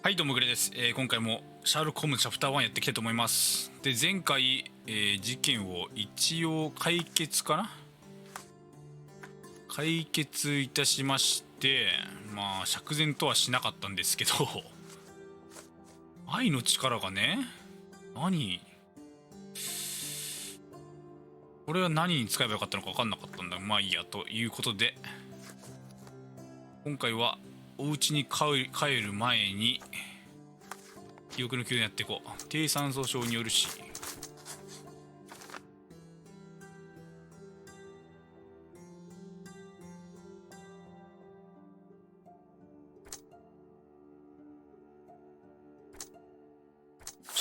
はい、どうもグレです。今回もシャーロック・ホームズチャプター1やっていきたいと思います。で、前回、事件を一応解決いたしまして、まあ釈然とはしなかったんですけど愛の力がね、これは何に使えばよかったのか分かんなかったんだ。まあいいやということで、今回はお家に帰る前に記憶の急にやっていこう。低酸素症によるし、ち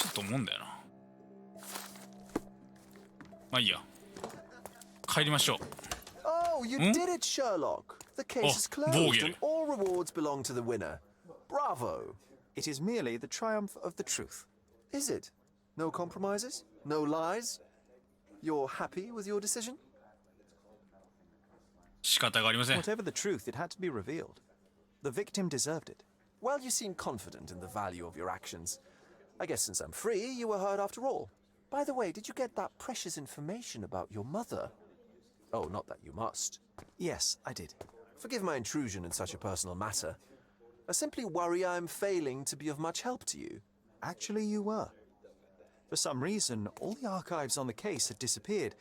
ょっと思うんだよな。まあいいや、帰りましょう。 Oh, you did it, Sherlock. The case is closed and all rewards belong to the winner. Bravo. It is merely the triumph of the truth. Is it? No compromises? No lies? You're happy with your decision? 仕方がありません。 Whatever the truth, it had to be revealed. The victim deserved it. Well, you seem confident in the value of your actions. I guess since I'm free, you were heard after all. By the way, did you get that precious information about your mother? Oh, not that you must. Yes, I did. Forgive my intrusion in such a personal matter. I simply worry I'm failing to be of much help to you. Actually, you were. For some reason, all the archives on the case had disappeared.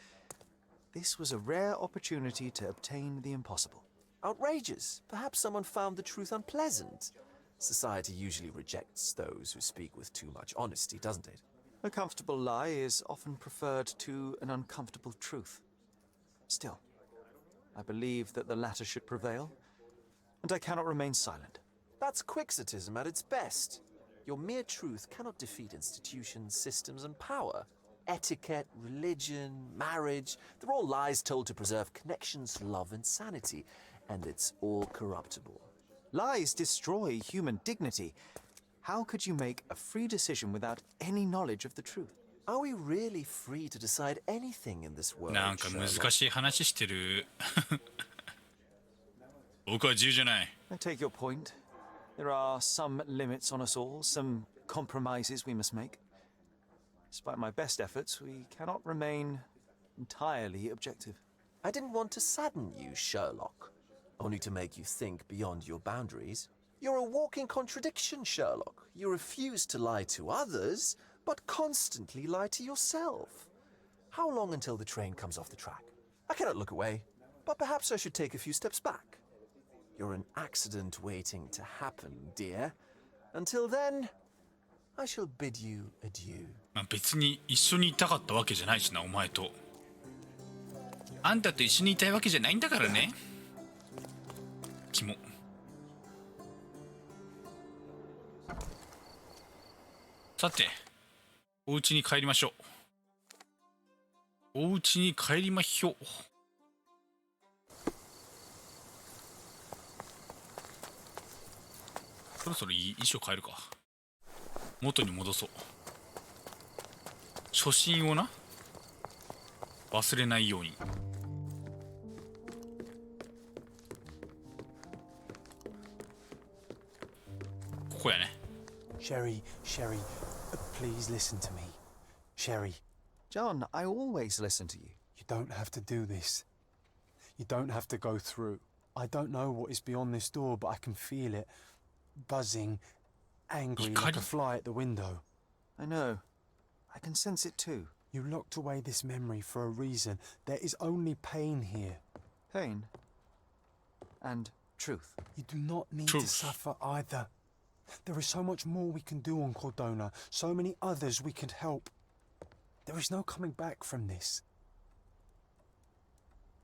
This was a rare opportunity to obtain the impossible. Outrageous. Perhaps someone found the truth unpleasant. Society usually rejects those who speak with too much honesty, doesn't it? A comfortable lie is often preferred to an uncomfortable truth. Still, I believe that the latter should prevail, and I cannot remain silent. That's quixotism at its best. Your mere truth cannot defeat institutions, systems, and power. Etiquette, religion, marriage, they're all lies told to preserve connections, love, and sanity, and it's all corruptible. Lies destroy human dignity. How could you make a free decision without any knowledge of the truth? Are we really free to decide anything in this world? なんか難しい話してる。僕は自由じゃない。 I take your point. There are some limits on us all, some compromises we must make. Despite my best efforts, we cannot remain entirely objective. I didn't want to sadden you, Sherlock, only to make you think beyond your boundaries. You're a walking contradiction, Sherlock. You refuse to lie to others, but constantly lie to yourself. How long until the train comes off the track? I cannot look away, but perhaps I should take a few steps back. You're an accident waiting to happen, dear. Until then, I shall bid you adieu. まあ別に一緒にいたかったわけじゃないしな、お前と。あんたと一緒にいたいわけじゃないんだからね。キモ。さて、お家に帰りましょう。お家に帰りましょう。そろそろ衣装変えるか。元に戻そう。初心をな、忘れないように。ここやね。Sherry, please listen to me. Sherry, John, I always listen to you. you don't have to do this. You don't have to go through. I don't know what is beyond this door, but I can feel it. Buzzing, angry like a fly at the window. I know. I can sense it too. You locked away this memory for a reason. There is only pain here. Pain. And truth. You do not need Truth. to suffer either. There is so much more we can do on Cordona, so many others we could help. There is no coming back from this.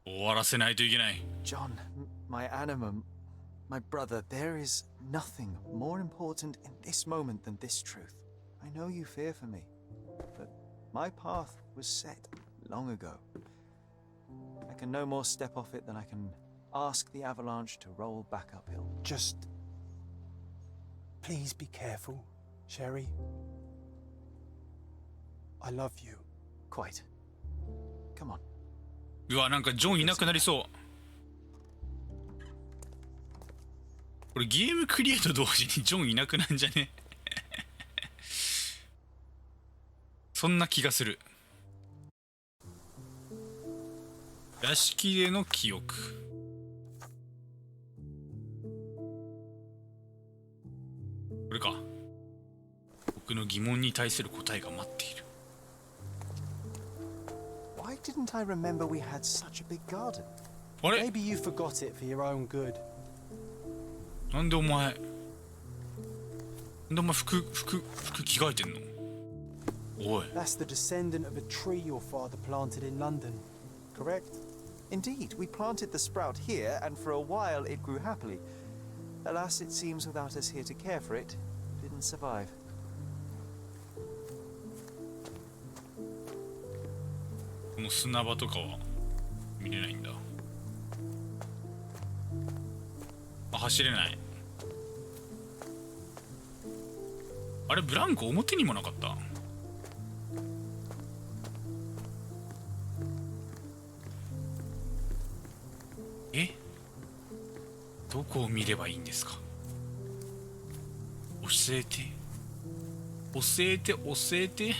終わらせないといけない。 John, my animum, my brother, there is nothing more important in this moment than this truth. I know you fear for me, but my path was set long ago. I can no more step off it than I can ask the avalanche to roll back uphill. Just please be careful, Sherry. I love you. Quite. Come on. うわ、なんかジョンいなくなりそう。これゲームクリアと同時にジョンいなくなんじゃね？そんな気がする。屋敷での記憶。これか。僕の疑問に対する答えが待っている。 Why didn't I remember we had such a big garden? あれ Maybe you forgot it for your own good. なんでお前服着替えてんの？おい。 That's the descendant of a tree your father planted in London, correct? Indeed, we planted the sprout here, and for a while it grew happily. Alas, it seems without us here to care for it, it didn't survive. この砂場とかは見れないんだ。あ、走れない。あれブランコ表にもなかった？え？どこを見ればいいんですか？教えて教えて教えて。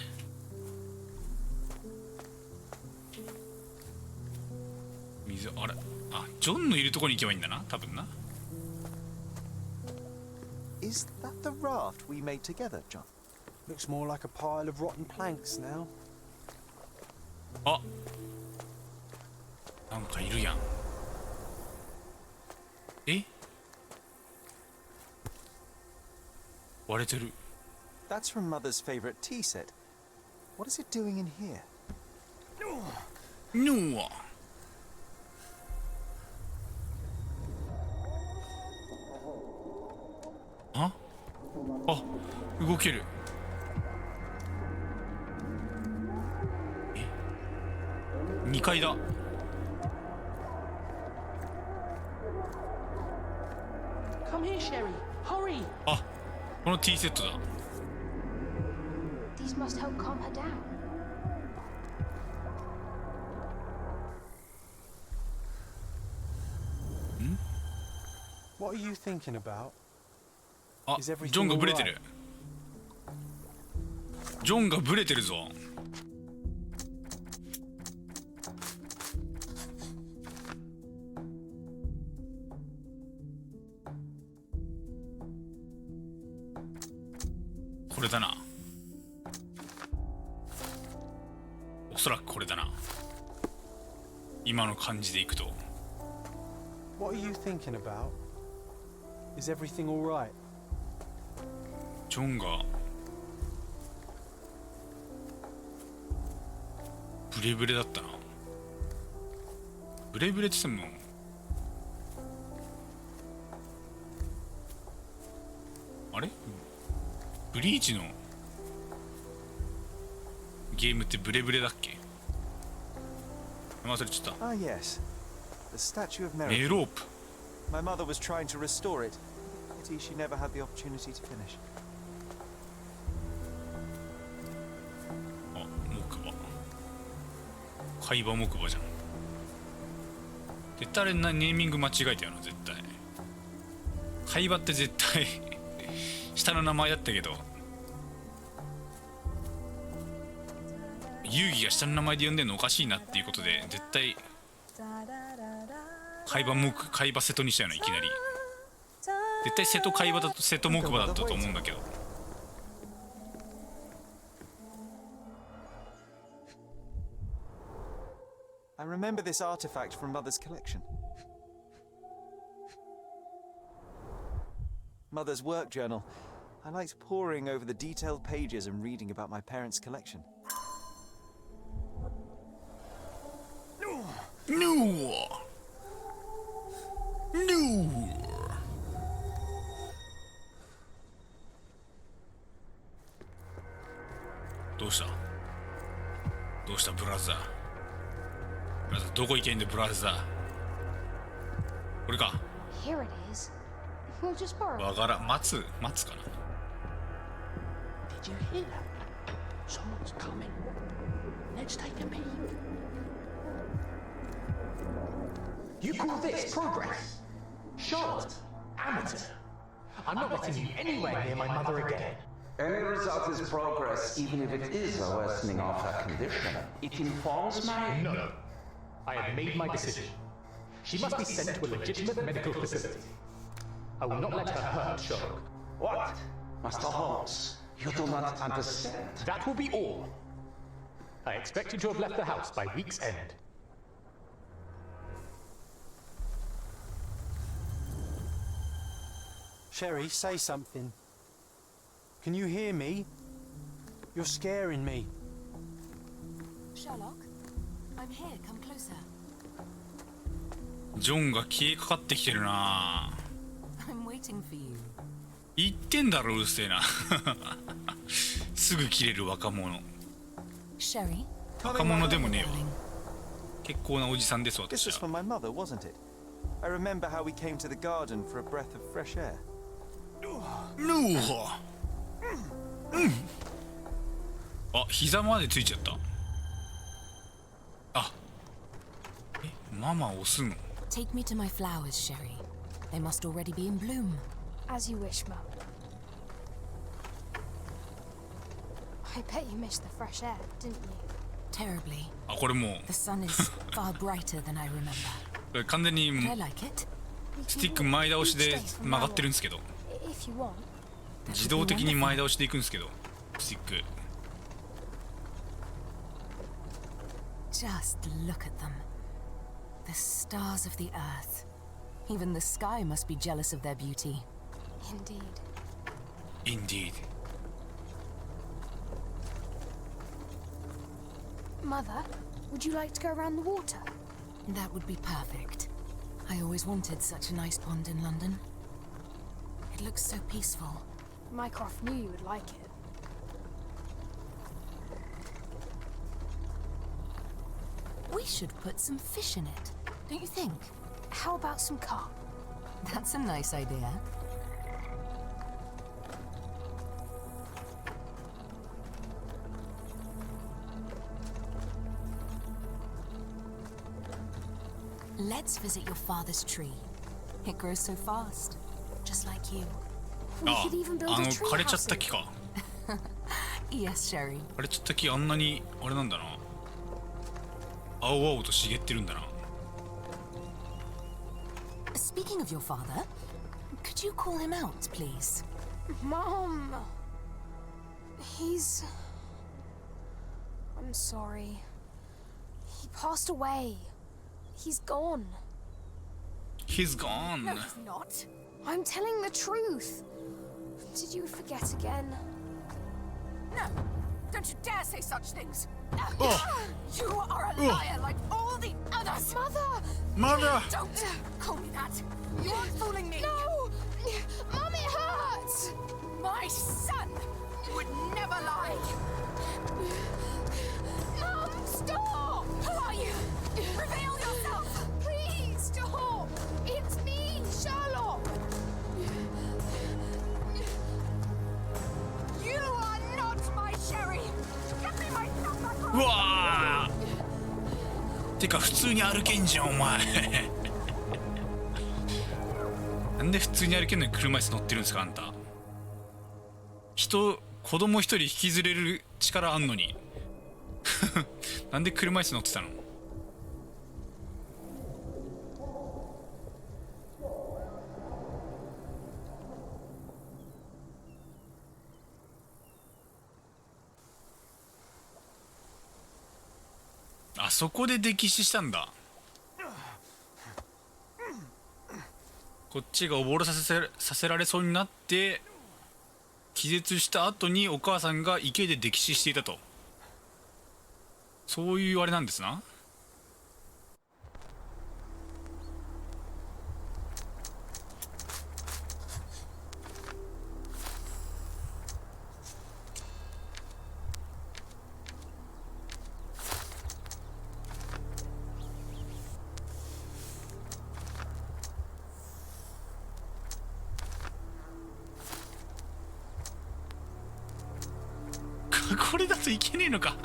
水、あれ、あ、ジョンのいるとこに行けばいいんだな、多分な。Is that the raft we made together, John? Looks more like a pile of rotten planks now. あ、なんかいるやん。え？割れてる。 That's from Mother's favorite tea set. What is it doing in here? ぬわ。あ？あ、動ける。え？2階だ。 Come here, Sherry. Hurry. あ、この T セットだ。 These must help calm her down. What are you thinking about? あ、 Is ジ everything ョンがブレて alright? る。ジョンがブレてるぞ。これだな。おそらくこれだな。今の感じでいくと。 What are you thinking about? Is everything alright? ジョンがブレブレだったな。ブレブレって言ってもあれブリーチのゲームってブレブレだっけ？忘れちゃった。 Ah, yes. The statue of メ Merit. ロープ。 My mother was trying to restore it. Pity she never had the opportunity to finish. あ、木馬。海馬木馬じゃん。絶対あれネーミング間違えたよな、絶対。海馬って絶対下の名前だったけど、遊戯が下の名前で呼んでんのおかしいなっていうことで、絶対海馬瀬戸にしたよな、いきなり。絶対瀬戸海馬だと瀬戸木馬だったと思うんだけど。 I remember this artifact from Mother's collection. Mother's work journal. I liked poring over the detailed pages and reading about my parents' collection. No! No! どうした？どうしたブラザー？ブラザーどこ行けんでブラザー？これか。 Here it is. We'll just borrow. わからん。待つかな。 Did you hear that? Someone's coming. Let's take a peek. You call this progress? Charlotte, amateur. I'm not letting you anywhere near my mother again. Any result is progress, even if it is a worsening of her condition. It informs my... No. I have made my decision. She must be sent to a legitimate medical facility. I will not let her hurt Sherlock. What? Master Holmes, you do not understand. That will be all. I expect you to have left the house by week's end. Sherry, say something. Can you hear me? You're scaring me. Sherlock, I'm here. Come closer. ジョンが消えかかってきてるな。 I'm waiting for you. 言ってんだろ、うるせえな。すぐ切れる若者。 Sherry, 若者でもねえわ。結構なおじさんです、 This 私 was は。 for my mother, wasn't it? I remember how we came to the garden for a breath of fresh air. ぬうは。あ、膝までついちゃった。あ、ママ押すの。 take me to my flowers, Sherry. They must already be in bloom. As you wish, Mum. I bet you missed the fresh air, didn't you? Terribly. あ、これも The sun is far brighter than I remember. う完全に I like it. スティック前倒しで曲がってるんですけど、 If you want. 自動的に前倒しでいくんですけど、スティック。 Just look at them. The stars of the earth. Even the sky must be jealous of their beauty. Indeed. Indeed. Mother, would you like to go around the water? That would be perfect. I always wanted such a nice pond in London. It looks so peaceful. Mycroft knew you would like it. We should put some fish in it, don't you think? How about some carp? That's a nice idea. Let's visit your father's tree. It grows so fast, just like you. We あ could even build あ a の tree 枯れちゃっ house た in 木 it. か。 Yes, Sherry. 枯れちゃった木あんなにあれなんだな。青々と茂ってるんだな。 Speaking of your father, could you call him out, please? Mom! He's... I'm sorry. He passed away. He's gone. He's gone. No, he's not. I'm telling the truth. Did you forget again? No, don't you dare say such things. Oh. You are a liar like all the others. Mother! Mother! Don't call me that. You aren't fooling me. No! Mum, it hurts! My son would never lie. Mum, stop! Who are you? Reveal yourself. Please, stop! It's me, Sherlock! You are not my Sherry. Give me my son back. うわーてか普通に歩けんじゃんお前。なんで普通に歩けんのに車椅子乗ってるんですかあんた。子供一人引きずれる力あんのに。なんで車椅子乗ってたの。あそこで溺死したんだ。こっちが溺れさせられそうになって気絶した後にお母さんが池で溺死していたと、そういうあれなんですな。これだといけねえのか。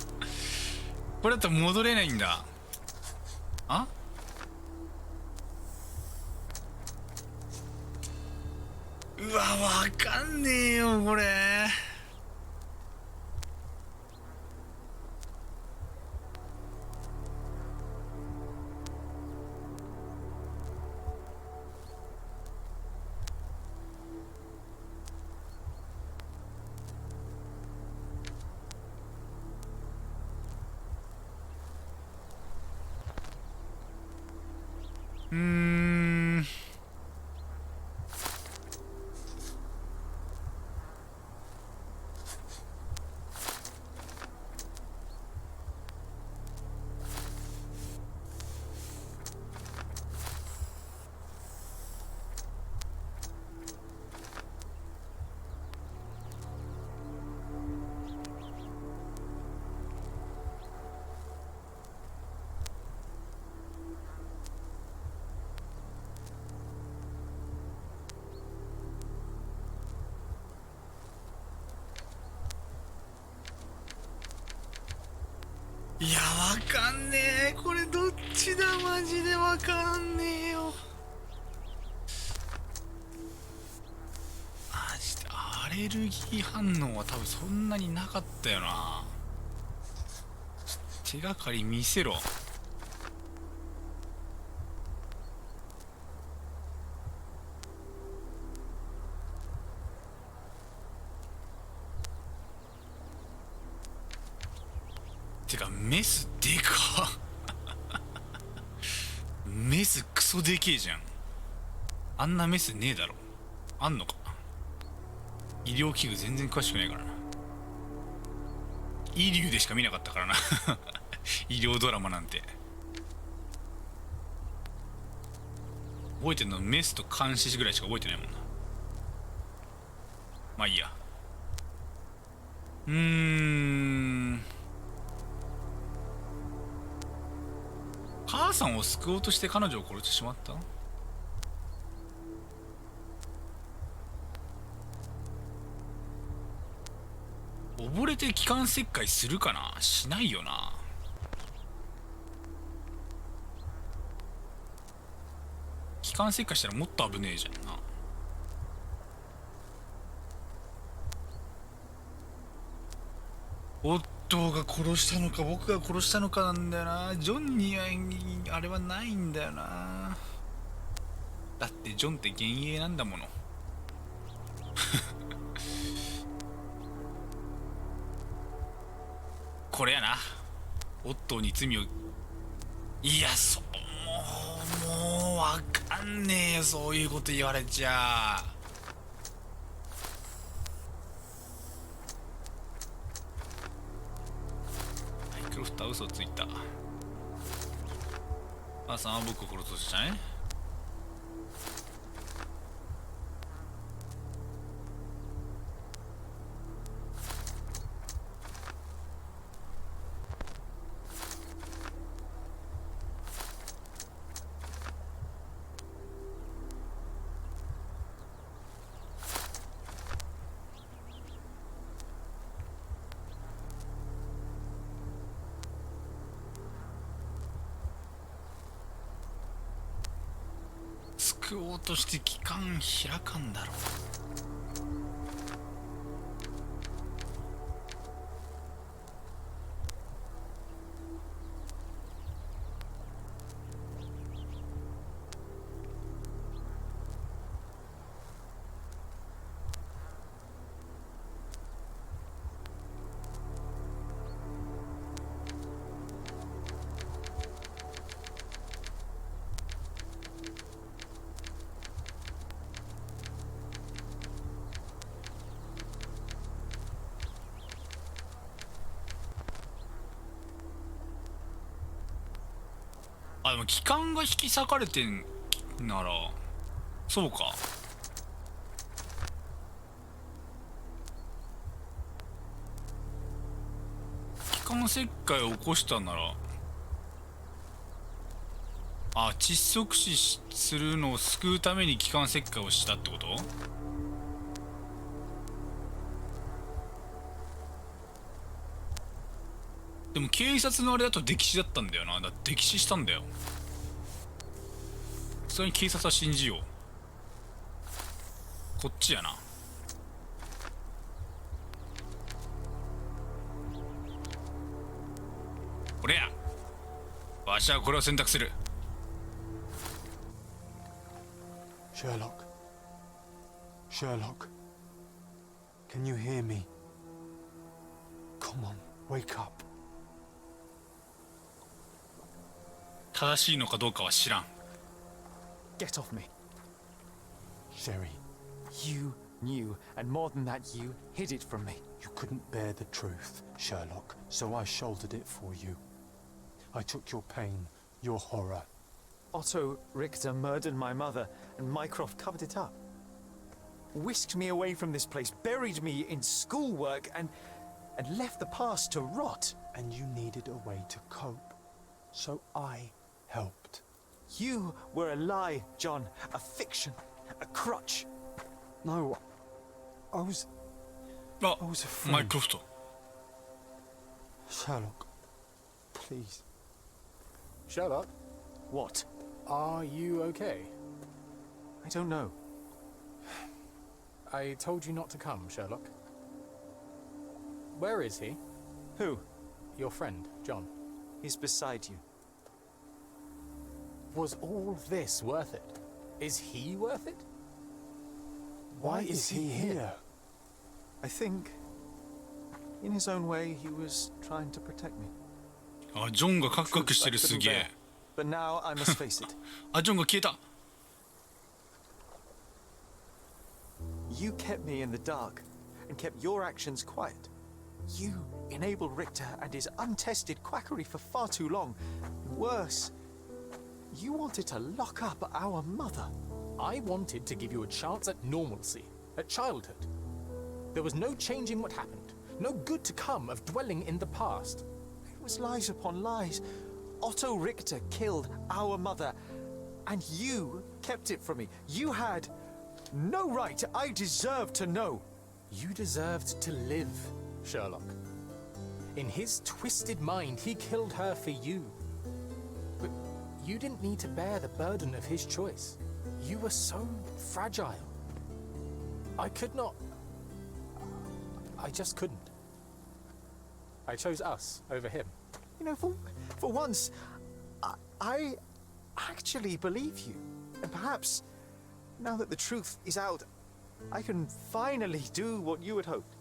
これだと戻れないんだ。あ、うわ、わかんねえよこれ。かんねえ。これどっちだ。マジでわかんねえよ。マジでアレルギー反応は多分そんなになかったよな。手がかり見せろ。てかメスでかメスクソでけえじゃん。あんなメスねえだろ。あんのか。医療器具全然詳しくないからな。医療でしか見なかったからな医療ドラマなんて。覚えてるのメスと監視ぐらいしか覚えてないもんな。まあいいや。母さんを救おうとして彼女を殺してしまった。溺れて気管切開するかな。しないよな。気管切開したらもっと危ねえじゃんな。夫が殺したのか僕が殺したのかなんだよな。ジョンにはあれはないんだよな。だってジョンって幻影なんだものこれやな。オットーに罪を。いや、もうわかんねえよ、そういうこと言われちゃ。マイクロフトは嘘ついた。母さんは僕を殺そうとしたね。救おうとして機関開かんだろう。あ、でも気管が引き裂かれてんならそうか。気管切開を起こしたなら、あ、窒息死するのを救うために気管切開をしたってこと？でも警察のあれだと溺死だったんだよな。だって溺死したんだよ。それに警察は信じよう。こっちやな。これや。わしはこれを選択する。Sherlock. Sherlock. Can you hear me? Come on, wake up. 正しいのかどうかは知らん。Get off me. Sherry, You knew, and more than that, you hid it from me. you couldn't bear the truth, Sherlock, so I shouldered it for you. I took your pain, your horror. Otto Richter murdered my mother, and Mycroft covered it up. Whisked me away from this place, buried me in schoolwork, and left the past to rot. And you needed a way to cope, so I helped. You were a lie, John, a fiction, a crutch. No, I was あ、 I was a マイ friend. クロフト。 Sherlock, Please. Sherlock, What? are you okay? I don't know. I told you not to come, Sherlock. Where is he? Who? Your friend, John. He's beside you. Was all this worth it? Is he worth it? Why is he here? I think, in his own way, he was trying to protect me. あ、ジョンがカクカクしてる、すげえ。 But now I must face it. あ、ジョンが消えた。 You kept me in the dark and kept your actions quiet. You enabled Richter and his untested quackery for far too long. Worse, you wanted to lock up our mother. I wanted to give you a chance at normalcy, at childhood. There was no changing what happened, no good to come of dwelling in the past. It was lies upon lies. Otto Richter killed our mother, and you kept it from me. You had no right. I deserve to know. You deserved to live, Sherlock. In his twisted mind, he killed her for you. But you didn't need to bear the burden of his choice. You were so fragile. I could not... I just couldn't. I chose us over him. You know, for once, I actually believe you. And perhaps, now that the truth is out, I can finally do what you had hoped.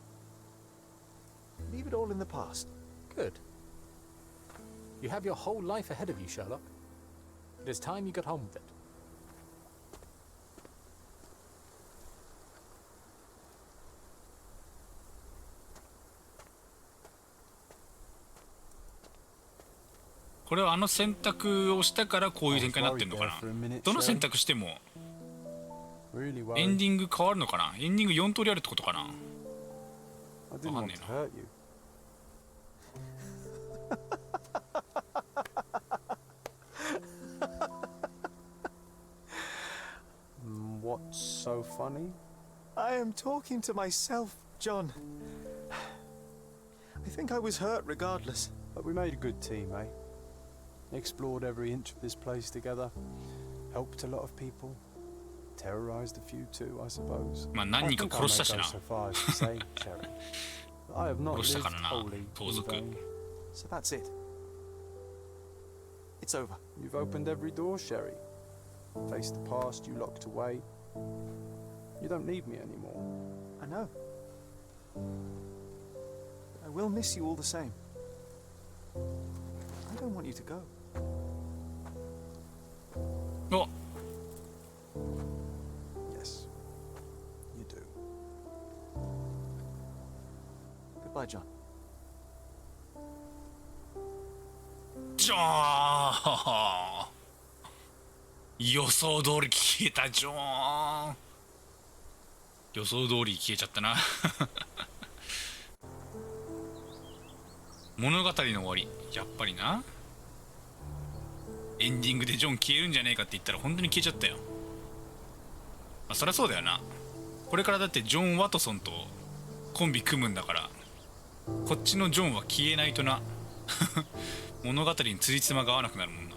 Leave it all in the past. Good. You have your whole life ahead of you, Sherlock. It is time you got on with it. これはあの選択をしたからこういう展開になってるのかな。どの選択してもエンディング変わるのかな。エンディング4通りあるってことかな。わかんねえな。What's so funny? I am talking to myself, John. I think I was hurt regardless. But we made a good team, eh? Explored every inch of this place together. Helped a lot of people. Terrorized a few too, I suppose. まあ何人か殺したしな。 I have not 殺した lived からな、 wholly 盗 in 賊。 vain. So that's it. It's over. You've opened every door, Sherry. Faced the past you locked away. You don't need me anymore. I know. I will miss you all the same. I don't want you to go. お、 Yes, you do. Goodbye, John. ジョーン。予想通り消えた、ジョーン。予想通り消えちゃったな。物語の終わり、やっぱりな。エンディングでジョン消えるんじゃねえかって言ったら本当に消えちゃったよ。まあそりゃそうだよな。これからだってジョン・ワトソンとコンビ組むんだから、こっちのジョンは消えないとな。物語につじつまが合わなくなるもんな。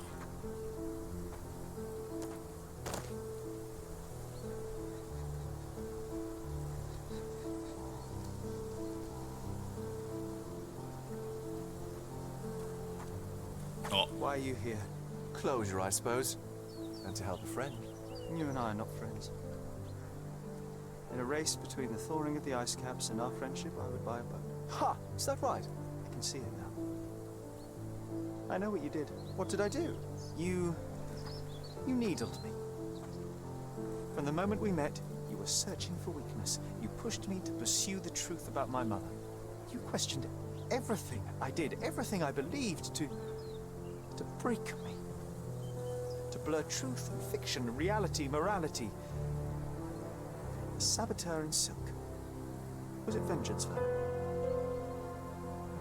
Why are you here? Closure, I suppose. And to help a friend. You and I are not friends. In a race between the thawing of the ice caps and our friendship, I would buy a boat. Ha! Is that right? I can see it now. I know what you did. What did I do? You needled me. From the moment we met, you were searching for weakness. You pushed me to pursue the truth about my mother. You questioned everything I did, everything I believed, to break me. To blur truth and fiction, reality, morality. A saboteur in silk. Was it vengeance for her?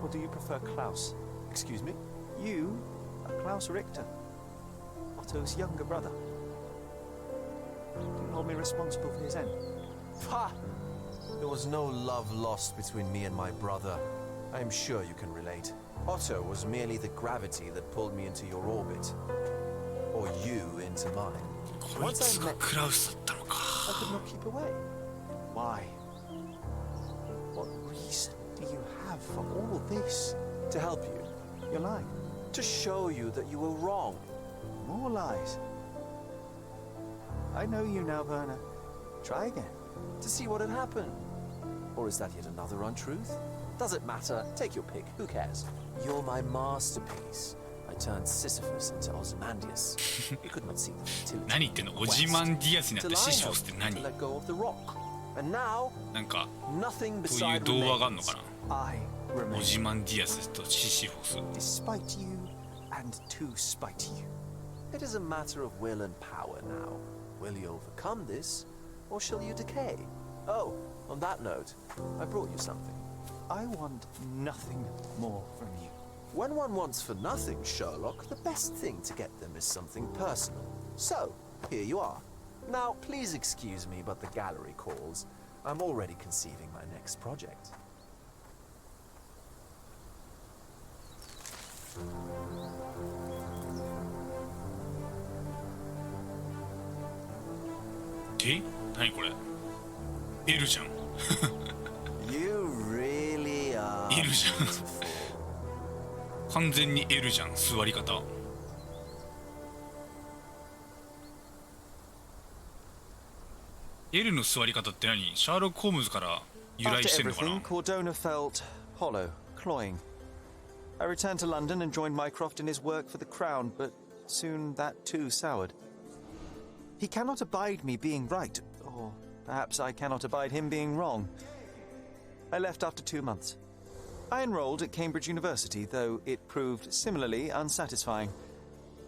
Or do you prefer Klaus? Excuse me? You are Klaus Richter, Otto's younger brother. Do you hold me responsible for his end? Ha! There was no love lost between me and my brother. I'm sure you can relate. Otto was merely the gravity that pulled me into your orbit. Or you into mine. こいつがクラウスだったのか。 I could not keep away. Why? What reason do you have for all this? To help you. You're lying. To show you that you were wrong. More lies. I know you now, Werner. Try again. To see what had happened. Or is that yet another untruth? Does it matter? Take your pick. Who cares? You're my masterpiece. I turned Sisyphus into Ozymandias. You could not see the futility. 何言ってんの？オジマンディアスになってシシフォスって何？ To let go of the rock. And now, なんか nothing そういう beside 童話があるの remains. か I な？オ remain. ジマンディアスとシシフォス。 Despite you and to spite you. It is a matter of will and power now. Will you overcome this, or shall you decay? Oh, on that note, I brought you something. I want nothing more from you. When one wants for nothing, Sherlock, the best thing to get them is something personal. So, here you are. Now, please excuse me, but the gallery calls. I'm already conceiving my next project. Eh? 何これ？L じゃん。 You really are いるじゃん。 beautiful. 完全に L じゃん、座り方。L の座り方って何？シャーロック・ホームズから由来 After してんのかな？ everything, Cordona felt hollow, cloying. I returned to London and joined Mycroft in his work for the Crown, but soon that too soured. He cannot abide me being right, or perhaps I cannot abide him being wrong. I left after 2 months. I enrolled at Cambridge University, though it proved similarly unsatisfying.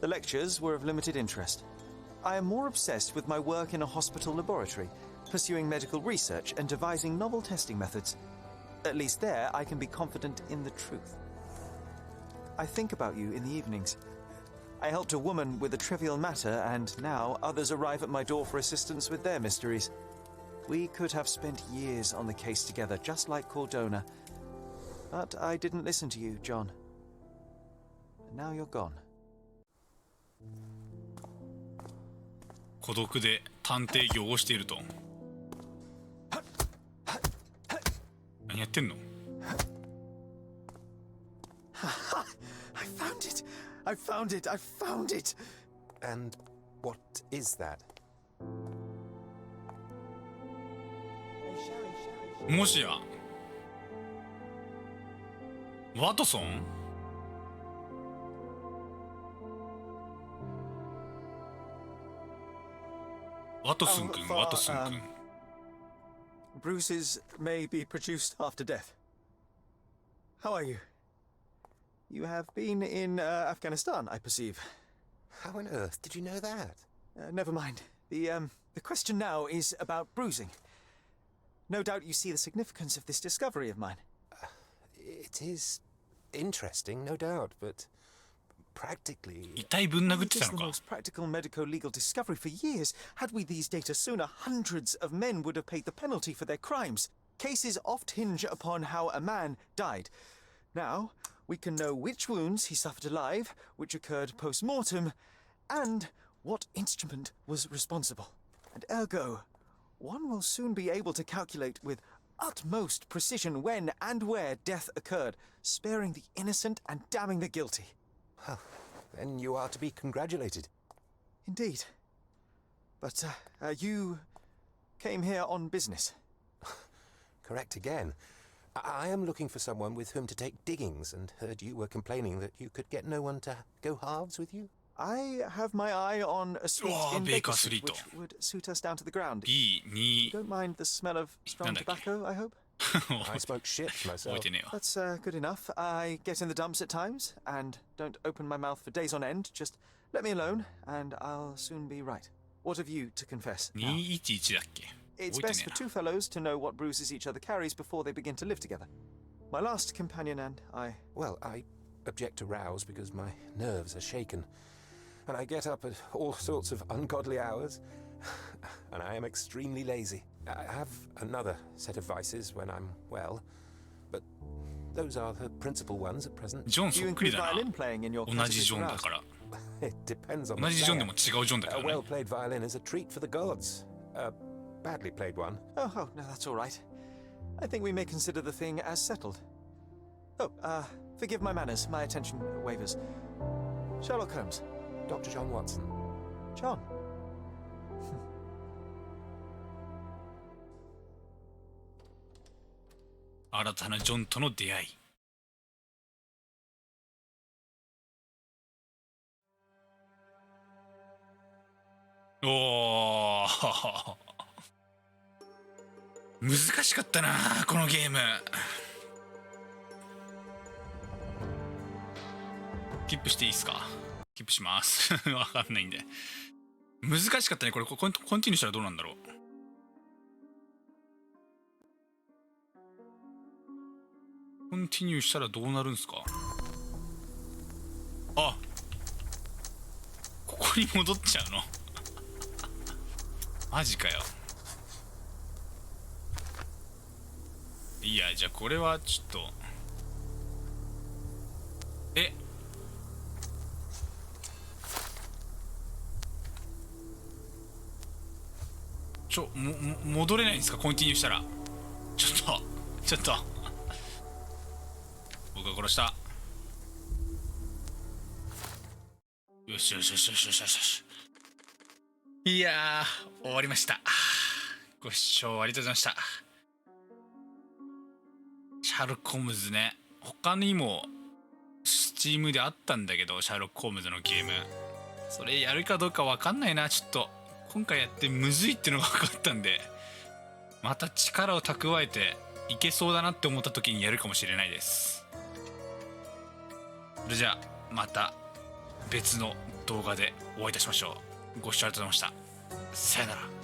The lectures were of limited interest. I am more obsessed with my work in a hospital laboratory, pursuing medical research and devising novel testing methods. At least there, I can be confident in the truth. I think about you in the evenings. I helped a woman with a trivial matter, and now others arrive at my door for assistance with their mysteries. We could have spent years on the case together, just like Cordona. But I didn't listen to you, John. And now you're gone. 孤独で探偵業をしていると。何やってんの？ I found it! I found it! I found it! And what is that? もしやワトソン？ワトソン君、ワトソン君。 Bruises may be produced after death. How are you? You have been in Afghanistan, I perceive. How on earth did you know that? Never mind. The question now is about bruising. No doubt you see the significance of this discovery of mine. It is interesting, no doubt, but practically... 遺体ぶん殴ってた It is の the か？ most practical medico-legal discovery for years. Had we these data sooner, hundreds of men would have paid the penalty for their crimes. Cases oft hinge upon how a man died. Now, we can know which wounds he suffered alive, which occurred post-mortem, and what instrument was responsible. And ergo, one will soon be able to calculate with utmost precision when and where death occurred, sparing the innocent and damning the guilty. Well, then you are to be congratulated. Indeed. But you came here on business. Correct again. I am looking for someone with whom to take diggings, and heard you were complaining that you could get no one to go halves with you. I have my eye on a suite Oh, in Baker Baker Street, Street. which would suit us down to the ground. B2 You don't mind the smell of strong Nandaki. tobacco, I hope? I smoke ships 覚 myself. えてねえわ。 That's good enough. I get in the dumps at times, and don't open my mouth for days on end. Just let me alone, and I'll soon be right. What have you to confess? now? 211だっけ？ It's 覚えて best ね for えな。 two fellows to know what bruises each other carries before they begin to live together. My last companion and I... Well, I object to rows because my nerves are shaken. And I get up at all sorts of ungodly hours. And I am extremely lazy. I have another set of vices when I'm well. but those are the principal ones at present. ジョン Do そ you っくり include だな。 violin playing in your 同じ classes ジョンだ throughout? から。 It depends on 同 the じジョンで player. も違うジョンだか A らね。 well-played violin is a treat for the gods. A badly played one. Oh, no, that's all right. I think we may consider the thing as settled. Oh, forgive my manners. My attention wavers. Sherlock Holmes. Dr. John Watson. John. 新たなジョンとの出会い。おー難しかったなこのゲーム。キップしていいですか？キップします。わかんないんで。難しかったね。これコンティニューしたらどうなんだろう。コンティニューしたらどうなるんすか？あ、ここに戻っちゃうの？マジかよ。いや、じゃあこれはちょっと戻れないんですか？コンティニューしたらちょっと僕が殺した。よしよしよしよしよしよし。いやー終わりました。ご視聴ありがとうございました。シャーロック・ホームズね、他にもスチームであったんだけど、シャーロック・ホームズのゲームそれやるかどうか分かんないな。ちょっと今回やってむずいってのが分かったんで、また力を蓄えていけそうだなって思った時にやるかもしれないです。それじゃあまた別の動画でお会いいたしましょう。ご視聴ありがとうございました。さよなら。